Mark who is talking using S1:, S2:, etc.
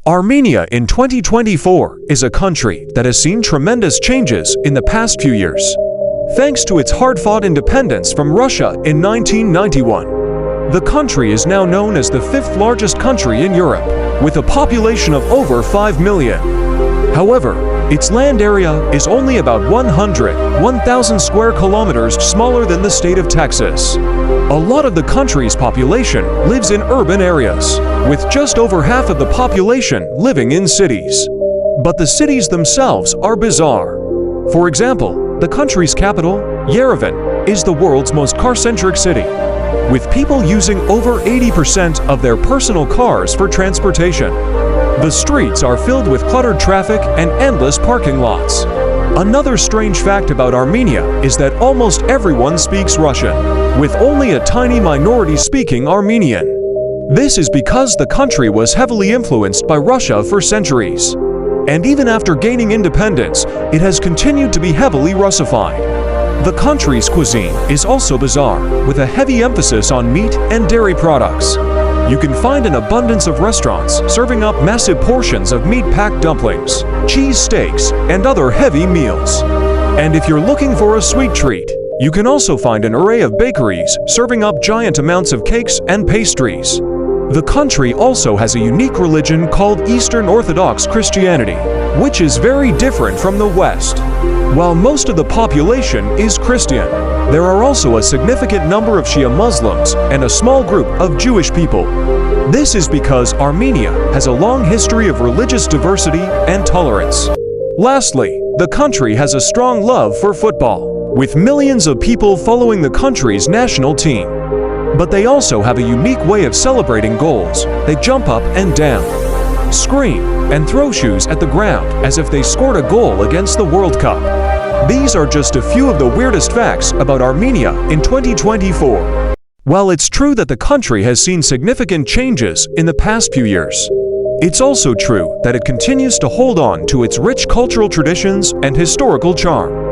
S1: Armenia in 2024 is a country that has seen tremendous changes in the past few years. Thanks to its hard-fought independence from Russia in 1991, the country is now known as the fifth largest country in Europe, with a population of over 5 million. However, its land area is only about 1,000 square kilometers smaller than the state of Texas. A lot of the country's population lives in urban areas, with just over half of the population living in cities. But the cities themselves are bizarre. For example, the country's capital, Yerevan, is the world's most car-centric city, with people using over 80% of their personal cars for transportation. The streets are filled with cluttered traffic and endless parking lots. Another strange fact about Armenia is that almost everyone speaks Russian, with only a tiny minority speaking Armenian. This is because the country was heavily influenced by Russia for centuries. And even after gaining independence, it has continued to be heavily Russified. The country's cuisine is also bizarre, with a heavy emphasis on meat and dairy products. You can find an abundance of restaurants serving up massive portions of meat-packed dumplings, cheese steaks, and other heavy meals. And if you're looking for a sweet treat, you can also find an array of bakeries serving up giant amounts of cakes and pastries. The country also has a unique religion called Eastern Orthodox Christianity, which is very different from the West. While most of the population is Christian, there are also a significant number of Shia Muslims and a small group of Jewish people. This is because Armenia has a long history of religious diversity and tolerance. Lastly, the country has a strong love for football, with millions of people following the country's national team. But they also have a unique way of celebrating goals. They jump up and down, scream, and throw shoes at the ground as if they scored a goal against the World Cup. These are just a few of the weirdest facts about Armenia in 2024. While it's true that the country has seen significant changes in the past few years, it's also true that it continues to hold on to its rich cultural traditions and historical charm.